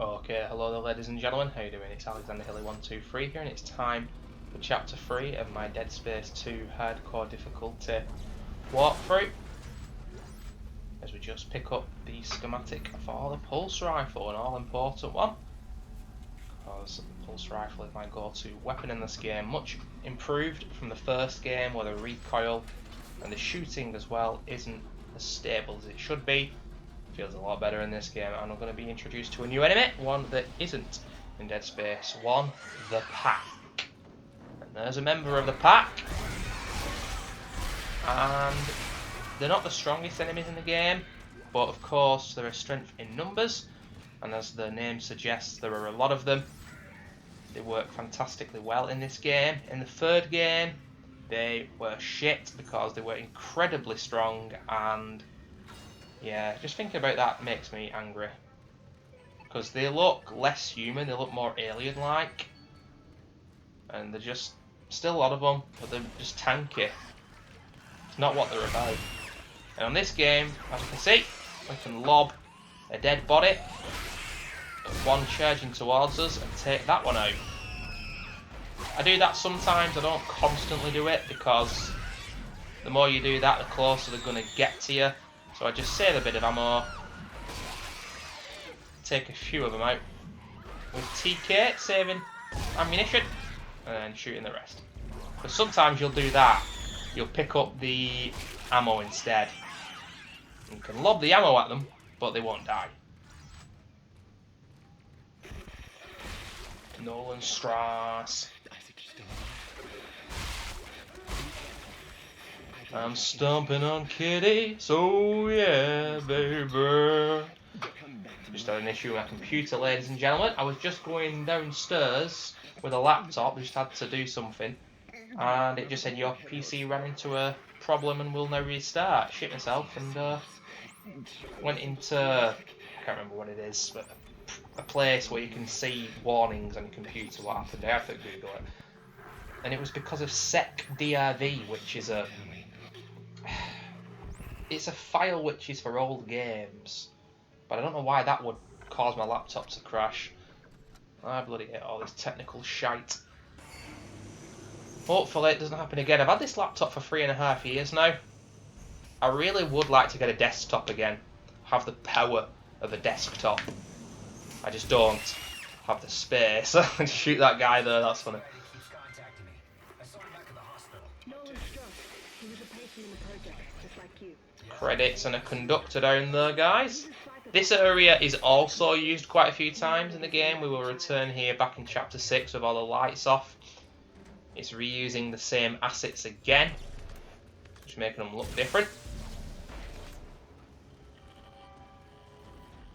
Okay, hello there ladies and gentlemen, how you doing? It's Alexander Hilly123 here and it's time for chapter 3 of my Dead Space 2 hardcore difficulty walkthrough. As we just pick up the schematic for the pulse rifle, an all important one. Because the pulse rifle is my go-to weapon in this game, much improved from the first game where the recoil and the shooting as well isn't as stable as it should be. Feels a lot better in this game, and I'm going to be introduced to a new enemy, one that isn't in Dead Space 1, the Pack. And there's a member of the Pack, and they're not the strongest enemies in the game, but of course there is strength in numbers, and as the name suggests, there are a lot of them. They work fantastically well in this game. In the third game, they were shit because they were incredibly strong, and yeah, just thinking about that makes me angry. Because they look less human, they look more alien-like. And they're just, still a lot of them, but they're just tanky. It's not what they're about. And on this game, as you can see, we can lob a dead body, one charging towards us, and take that one out. I do that sometimes, I don't constantly do it, because the more you do that, the closer they're going to get to you. So I just save a bit of ammo, take a few of them out with TK, saving ammunition, and then shooting the rest. But sometimes you'll do that, you'll pick up the ammo instead. You can lob the ammo at them, but they won't die. Nolan Strass. I'm stomping on Kitty, so yeah, baby. Just had an issue with my computer, ladies and gentlemen. I was just going downstairs with a laptop, just had to do something, and it just said your PC ran into a problem and will now restart. Shit myself and went into, I can't remember what it is, but a place where you can see warnings on your computer what happened. I had to Google it. And it was because of secdrv, which is it's a file which is for old games, but I don't know why that would cause my laptop to crash. I bloody hate all this technical shite. Hopefully it doesn't happen again. I've had this laptop for 3.5 years now. I really would like to get a desktop again, have the power of a desktop. I just don't have the space. Shoot that guy there, that's funny. Credits and a conductor down there, guys. This area is also used quite a few times in the game. We will return here back in chapter 6 with all the lights off. It's reusing the same assets again, just making them look different.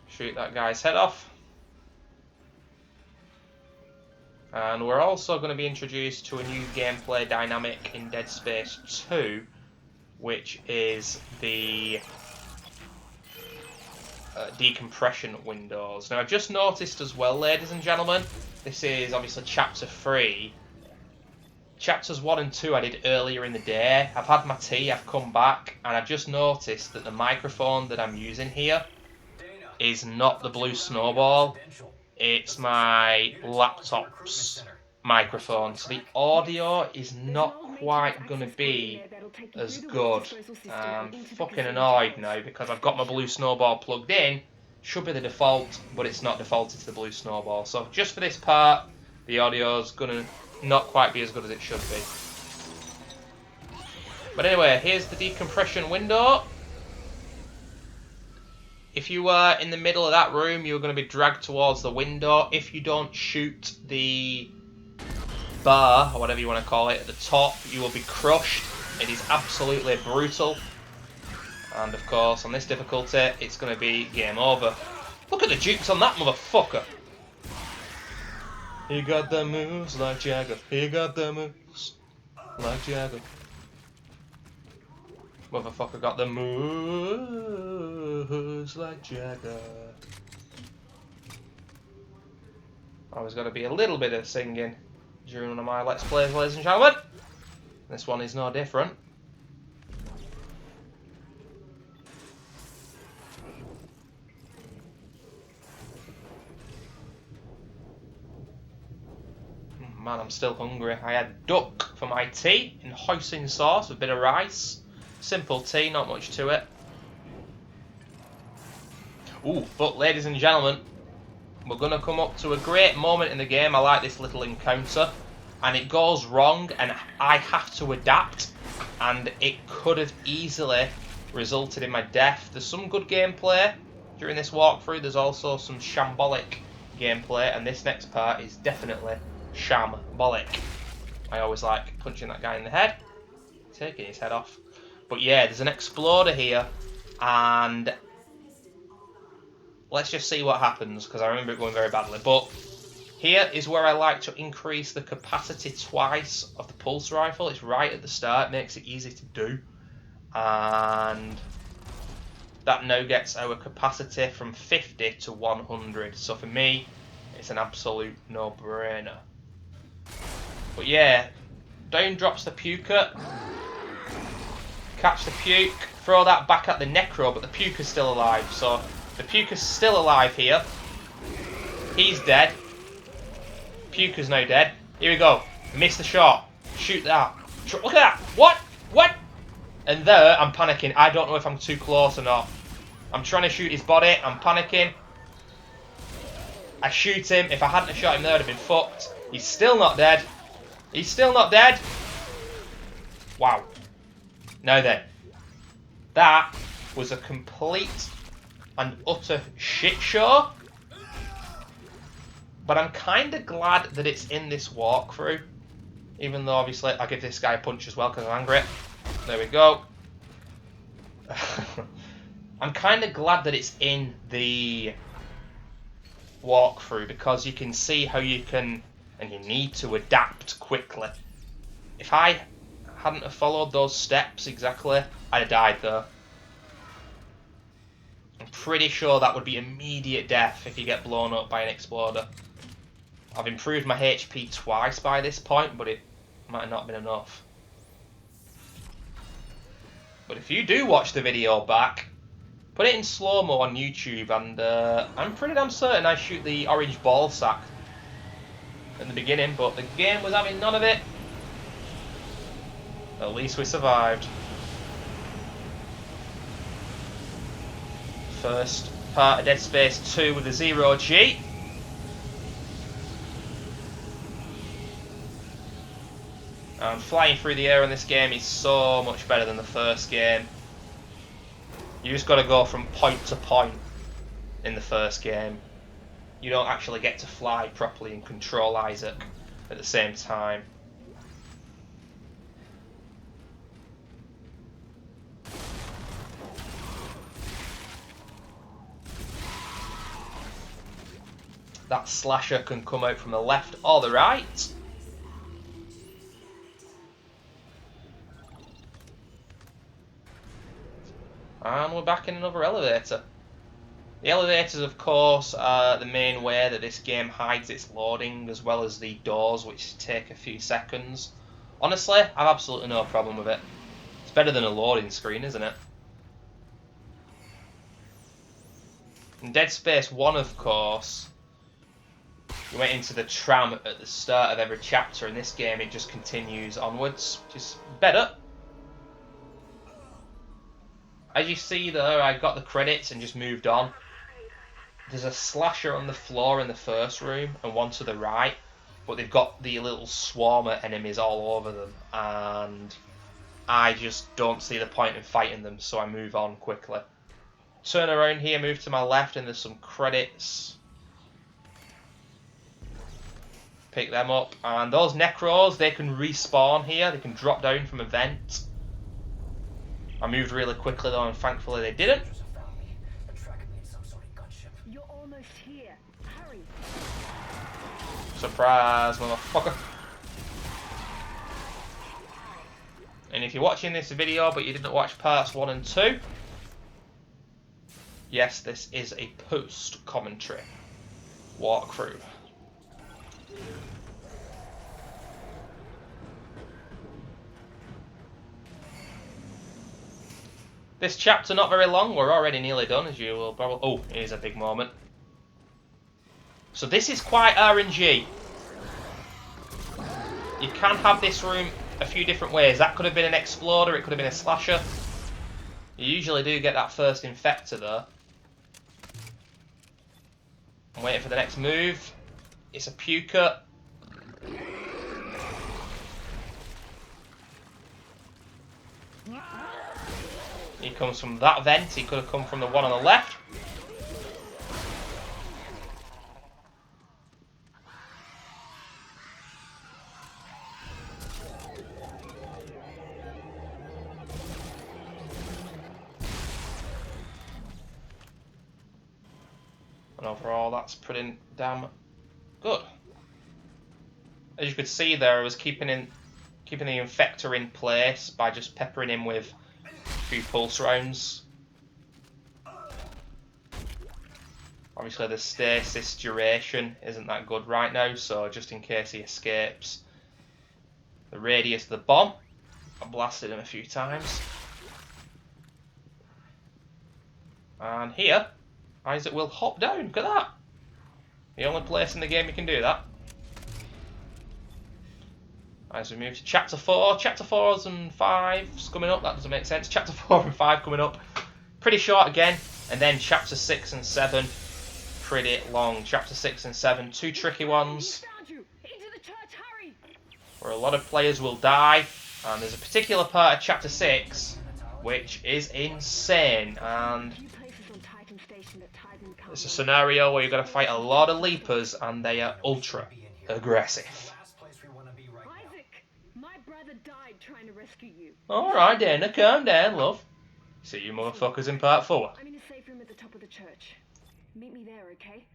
Shoot that guy's head off. And we're also going to be introduced to a new gameplay dynamic in Dead Space 2, which is the decompression windows. Now I've just noticed as well, ladies and gentlemen, this is obviously chapter 3. Chapters 1 and 2 I did earlier in the day. I've had my tea, I've come back, and I've just noticed that the microphone that I'm using here is not the Blue Snowball. It's my laptop's microphone, so the audio is not quite going to be as good. I'm fucking annoyed now because I've got my Blue Snowball plugged in. Should be the default, but it's not defaulted to the Blue Snowball. So just for this part, the audio is going to not quite be as good as it should be. But anyway, here's the decompression window. If you were in the middle of that room, you're going to be dragged towards the window. If you don't shoot the bar, or whatever you want to call it, at the top, you will be crushed. It is absolutely brutal. And of course, on this difficulty, it's going to be game over. Look at the jukes on that motherfucker. He got the moves like Jagger. He got the moves like Jagger. Motherfucker got the moves like Jagger. Always got to be a little bit of singing during one of my Let's Plays, ladies and gentlemen. This one is no different. man, I'm still hungry. I had duck for my tea in hoisin sauce with a bit of rice. Simple tea, not much to it. Ooh, but ladies and gentlemen, we're going to come up to a great moment in the game. I like this little encounter. And it goes wrong, and I have to adapt. And it could have easily resulted in my death. There's some good gameplay during this walkthrough. There's also some shambolic gameplay. And this next part is definitely shambolic. I always like punching that guy in the head. Taking his head off. But yeah, there's an exploder here. And let's just see what happens, because I remember it going very badly. But here is where I like to increase the capacity twice of the pulse rifle. It's right at the start, makes it easy to do. And that now gets our capacity from 50 to 100. So for me, it's an absolute no-brainer. But yeah, down drops the puker. Catch the puke, throw that back at the necro, but the puker's still alive. So the puker's still alive here. He's dead. Puker's now dead. Here we go. Miss the shot. Shoot that. Look at that. What? What? And there, I'm panicking. I don't know if I'm too close or not. I'm trying to shoot his body. I'm panicking. I shoot him. If I hadn't have shot him there, I'd have been fucked. He's still not dead. He's still not dead. Wow. Now then. That was a complete and utter shit show. But I'm kind of glad that it's in this walkthrough. Even though, obviously, I give this guy a punch as well because I'm angry. There we go. I'm kind of glad that it's in the walkthrough, because you can see how you can, and you need to adapt quickly. If I hadn't have followed those steps exactly, I'd have died though. I'm pretty sure that would be immediate death if you get blown up by an exploder. I've improved my HP twice by this point, but it might have not been enough. But if you do watch the video back, put it in slow-mo on YouTube, and I'm pretty damn certain I shoot the orange ball sack in the beginning, but the game was having none of it. At least we survived. First part of Dead Space 2 with a 0G. And flying through the air in this game is so much better than the first game. You just got to go from point to point in the first game. You don't actually get to fly properly and control Isaac at the same time. That slasher can come out from the left or the right. And we're back in another elevator. The elevators, of course, are the main way that this game hides its loading, as well as the doors, which take a few seconds. Honestly, I've absolutely no problem with it. It's better than a loading screen, isn't it? In Dead Space 1, of course, you went into the tram at the start of every chapter. In this game, it just continues onwards, which is better. As you see there, I got the credits and just moved on. There's a slasher on the floor in the first room and one to the right, but they've got the little swarm of enemies all over them, and I just don't see the point in fighting them, so I move on quickly. Turn around here, move to my left, and there's some credits. Pick them up, and those necros, they can respawn here, they can drop down from a vent. I moved really quickly though, and thankfully they didn't. You're almost here. Hurry. Surprise, motherfucker. And if you're watching this video but you didn't watch parts 1 and 2, yes, this is a post-commentary walkthrough. This chapter not very long, we're already nearly done, as you will probably... Oh, here's a big moment. So this is quite RNG. You can have this room a few different ways. That could have been an exploder, it could have been a slasher. You usually do get that first infector though. I'm waiting for the next move. It's a puker. He comes from that vent. He could have come from the one on the left. And overall, that's pretty damn good. As you could see there, I was keeping the infector in place by just peppering him with a few pulse rounds. Obviously the stasis duration isn't that good right now, so just in case he escapes. The radius of the bomb, I blasted him a few times. And here, Isaac will hop down, look at that. The only place in the game you can do that. As we move to Chapter 4, Chapter 4s and 5s coming up, that doesn't make sense. Chapter 4 and 5 coming up, pretty short again. And then Chapter 6 and 7, pretty long. Chapter 6 and 7, two tricky ones, where a lot of players will die. And there's a particular part of Chapter 6 which is insane, and it's a scenario where you've got to fight a lot of leapers and they are ultra aggressive. Alright, Dana, calm down, love. See you motherfuckers in part 4. I'm in a safe room at the top of the church. Meet me there, okay?